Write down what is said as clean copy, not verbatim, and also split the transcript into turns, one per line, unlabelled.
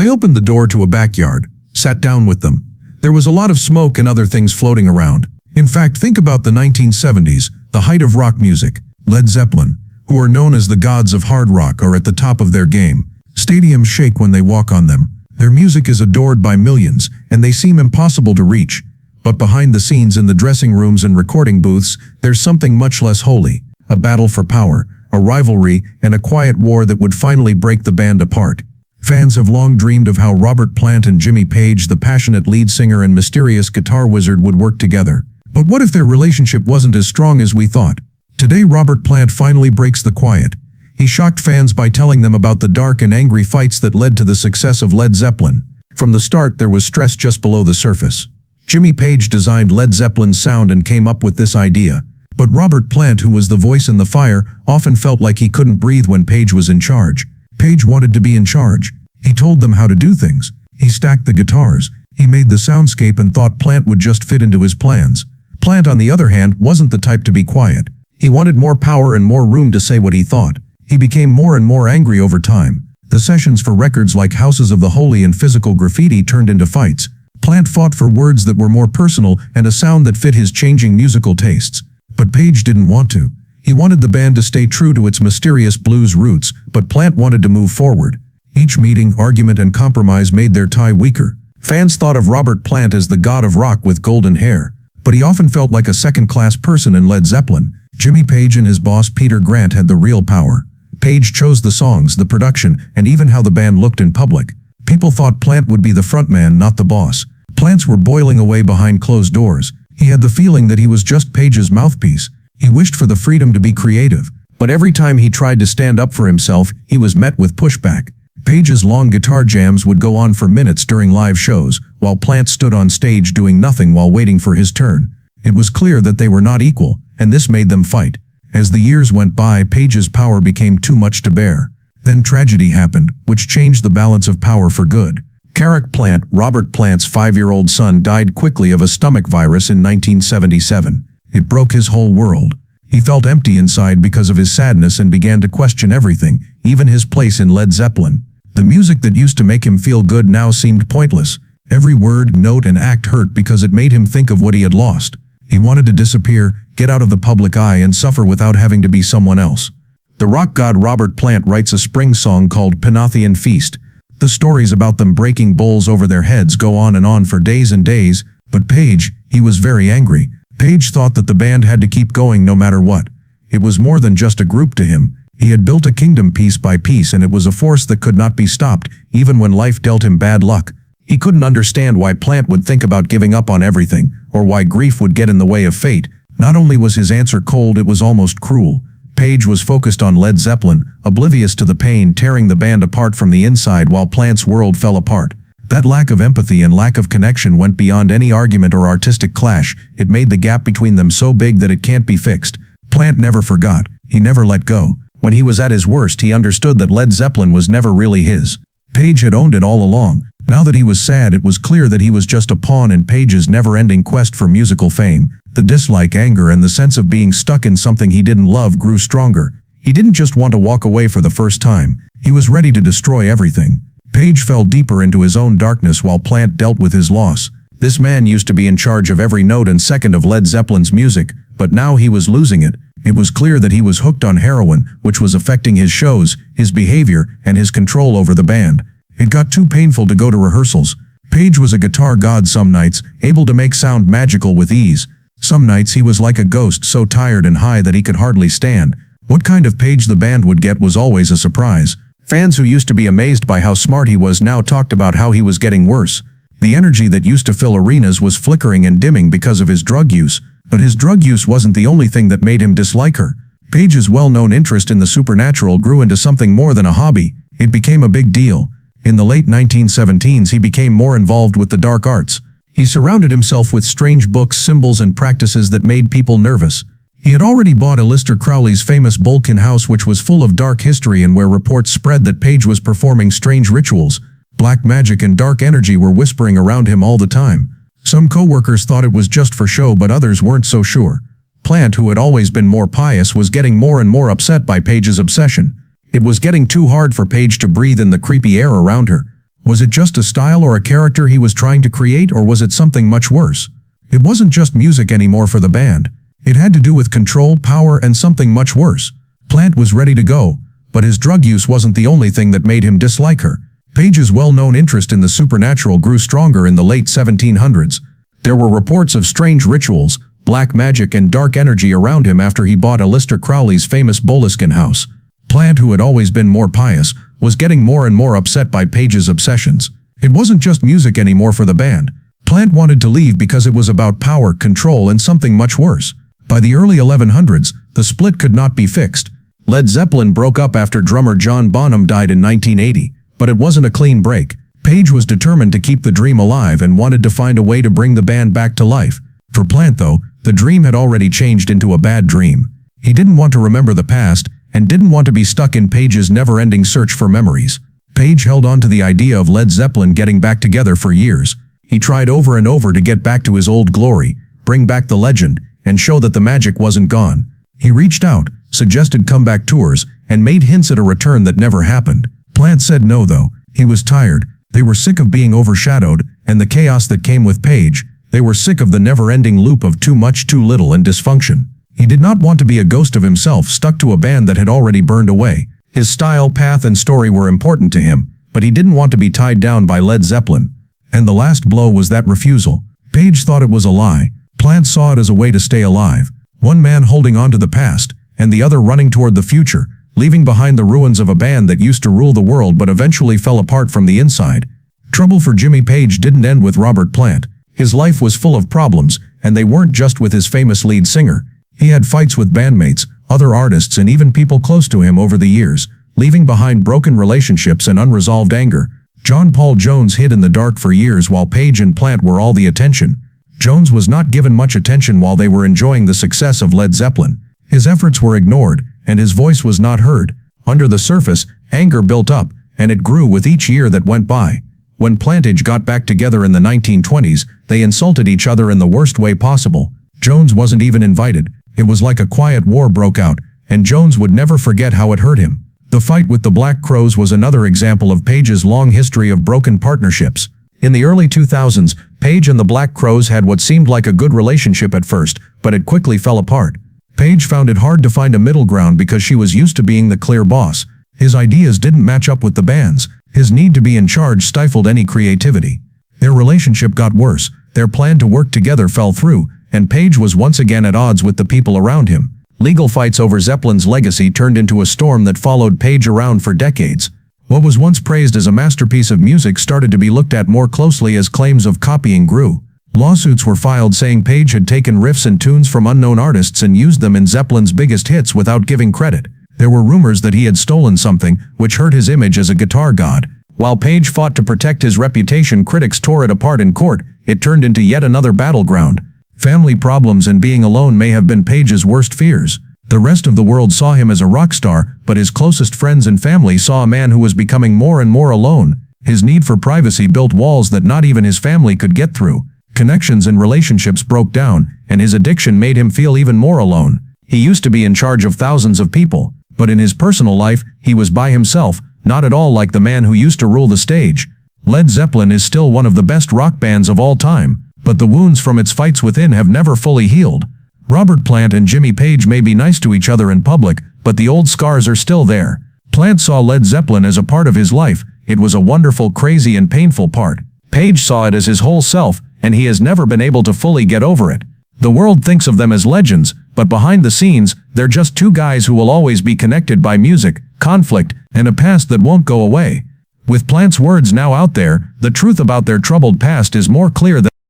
I opened the door to a backyard, sat down with them. There was a lot of smoke and other things floating around. In fact, think about the 1970s, the height of rock music. Led Zeppelin, who are known as the gods of hard rock, are at the top of their game. Stadiums shake when they walk on them. Their music is adored by millions, and they seem impossible to reach. But behind the scenes in the dressing rooms and recording booths, there's something much less holy. A battle for power, a rivalry, and a quiet war that would finally break the band apart. Fans have long dreamed of how Robert Plant and Jimmy Page, the passionate lead singer and mysterious guitar wizard, would work together. But what if their relationship wasn't as strong as we thought? Today, Robert Plant finally breaks the quiet. He shocked fans by telling them about the dark and angry fights that led to the success of Led Zeppelin. From the start, there was stress just below the surface. Jimmy Page designed Led Zeppelin's sound and came up with this idea. But Robert Plant, who was the voice in the fire, often felt like he couldn't breathe when Page was in charge. Page wanted to be in charge. He told them how to do things. He stacked the guitars. He made the soundscape and thought Plant would just fit into his plans. Plant, on the other hand, wasn't the type to be quiet. He wanted more power and more room to say what he thought. He became more and more angry over time. The sessions for records like Houses of the Holy and Physical Graffiti turned into fights. Plant fought for words that were more personal and a sound that fit his changing musical tastes. But Page didn't want to. He wanted the band to stay true to its mysterious blues roots, but Plant wanted to move forward. Each meeting, argument, and compromise made their tie weaker. Fans thought of Robert Plant as the god of rock with golden hair, but he often felt like a second-class person in Led Zeppelin. Jimmy Page and his boss Peter Grant had the real power. Page chose the songs, the production, and even how the band looked in public. People thought Plant would be the frontman, not the boss. Plants were boiling away behind closed doors. He had the feeling that he was just Page's mouthpiece. He wished for the freedom to be creative, but every time he tried to stand up for himself, he was met with pushback. Page's long guitar jams would go on for minutes during live shows, while Plant stood on stage doing nothing while waiting for his turn. It was clear that they were not equal, and this made them fight. As the years went by, Page's power became too much to bear. Then tragedy happened, which changed the balance of power for good. Carrick Plant, Robert Plant's 5-year-old son, died quickly of a stomach virus in 1977. It broke his whole world. He felt empty inside because of his sadness and began to question everything, even his place in Led Zeppelin. The music that used to make him feel good now seemed pointless. Every word, note, and act hurt because it made him think of what he had lost. He wanted to disappear, get out of the public eye, and suffer without having to be someone else. The rock god Robert Plant writes a spring song called Panathian Feast. The stories about them breaking bowls over their heads go on and on for days and days, but Page, he was very angry. Page thought that the band had to keep going no matter what. It was more than just a group to him. He had built a kingdom piece by piece, and it was a force that could not be stopped, even when life dealt him bad luck. He couldn't understand why Plant would think about giving up on everything, or why grief would get in the way of fate. Not only was his answer cold, it was almost cruel. Page was focused on Led Zeppelin, oblivious to the pain tearing the band apart from the inside while Plant's world fell apart. That lack of empathy and lack of connection went beyond any argument or artistic clash. It made the gap between them so big that it can't be fixed. Plant never forgot. He never let go. When he was at his worst, he understood that Led Zeppelin was never really his. Page had owned it all along. Now that he was sad, it was clear that he was just a pawn in Page's never-ending quest for musical fame. The dislike, anger, and the sense of being stuck in something he didn't love grew stronger. He didn't just want to walk away for the first time. He was ready to destroy everything. Page fell deeper into his own darkness while Plant dealt with his loss. This man used to be in charge of every note and second of Led Zeppelin's music, but now he was losing it. It was clear that he was hooked on heroin, which was affecting his shows, his behavior, and his control over the band. It got too painful to go to rehearsals. Page was a guitar god some nights, able to make sound magical with ease. Some nights he was like a ghost, so tired and high that he could hardly stand. What kind of Page the band would get was always a surprise. Fans who used to be amazed by how smart he was now talked about how he was getting worse. The energy that used to fill arenas was flickering and dimming because of his drug use. But his drug use wasn't the only thing that made him dislike her. Page's well-known interest in the supernatural grew into something more than a hobby. It became a big deal. In the late 1970s, he became more involved with the dark arts. He surrounded himself with strange books, symbols, and practices that made people nervous. He had already bought Aleister Crowley's famous Bolkin house, which was full of dark history and where reports spread that Page was performing strange rituals. Black magic and dark energy were whispering around him all the time. Some co-workers thought it was just for show, but others weren't so sure. Plant, who had always been more pious, was getting more and more upset by Page's obsession. It was getting too hard for Page to breathe in the creepy air around her. Was it just a style or a character he was trying to create, or was it something much worse? It wasn't just music anymore for the band. It had to do with control, power, and something much worse. Plant was ready to go, but his drug use wasn't the only thing that made him dislike her. Page's well-known interest in the supernatural grew stronger in the late 1700s. There were reports of strange rituals, black magic, and dark energy around him after he bought Aleister Crowley's famous Boleskine house. Plant, who had always been more pious, was getting more and more upset by Page's obsessions. It wasn't just music anymore for the band. Plant wanted to leave because it was about power, control, and something much worse. By the early 1100s, the split could not be fixed. Led Zeppelin broke up after drummer John Bonham died in 1980, but it wasn't a clean break. Page was determined to keep the dream alive and wanted to find a way to bring the band back to life. For Plant, though, the dream had already changed into a bad dream. He didn't want to remember the past and didn't want to be stuck in Page's never-ending search for memories. Page held on to the idea of Led Zeppelin getting back together for years. He tried over and over to get back to his old glory, bring back the legend, and show that the magic wasn't gone. He reached out, suggested comeback tours, and made hints at a return that never happened. Plant said no, though. He was tired. They were sick of being overshadowed and the chaos that came with Page. They were sick of the never-ending loop of too much, too little, and dysfunction. He did not want to be a ghost of himself stuck to a band that had already burned away. His style, path, and story were important to him, but he didn't want to be tied down by Led Zeppelin. And the last blow was that refusal. Page thought it was a lie. Plant saw it as a way to stay alive. One man holding on to the past, and the other running toward the future, leaving behind the ruins of a band that used to rule the world but eventually fell apart from the inside. Trouble for Jimmy Page didn't end with Robert Plant. His life was full of problems, and they weren't just with his famous lead singer. He had fights with bandmates, other artists, and even people close to him over the years, leaving behind broken relationships and unresolved anger. John Paul Jones hid in the dark for years while Page and Plant were all the attention. Jones was not given much attention while they were enjoying the success of Led Zeppelin. His efforts were ignored, and his voice was not heard. Under the surface, anger built up, and it grew with each year that went by. When Plantage got back together in the 1920s, they insulted each other in the worst way possible. Jones wasn't even invited. It was like a quiet war broke out, and Jones would never forget how it hurt him. The fight with the Black Crowes was another example of Page's long history of broken partnerships. In the early 2000s, Page and the Black Crowes had what seemed like a good relationship at first, but it quickly fell apart. Page found it hard to find a middle ground because she was used to being the clear boss. His ideas didn't match up with the band's. His need to be in charge stifled any creativity. Their relationship got worse, their plan to work together fell through, and Page was once again at odds with the people around him. Legal fights over Zeppelin's legacy turned into a storm that followed Page around for decades. What was once praised as a masterpiece of music started to be looked at more closely as claims of copying grew. Lawsuits were filed saying Page had taken riffs and tunes from unknown artists and used them in Zeppelin's biggest hits without giving credit. There were rumors that he had stolen something, which hurt his image as a guitar god. While Page fought to protect his reputation, critics tore it apart in court. It turned into yet another battleground. Family problems and being alone may have been Page's worst fears. The rest of the world saw him as a rock star, but his closest friends and family saw a man who was becoming more and more alone. His need for privacy built walls that not even his family could get through. Connections and relationships broke down, and his addiction made him feel even more alone. He used to be in charge of thousands of people, but in his personal life, he was by himself, not at all like the man who used to rule the stage. Led Zeppelin is still one of the best rock bands of all time, but the wounds from its fights within have never fully healed. Robert Plant and Jimmy Page may be nice to each other in public, but the old scars are still there. Plant saw Led Zeppelin as a part of his life. It was a wonderful, crazy, and painful part. Page saw it as his whole self, and he has never been able to fully get over it. The world thinks of them as legends, but behind the scenes, they're just two guys who will always be connected by music, conflict, and a past that won't go away. With Plant's words now out there, the truth about their troubled past is more clear than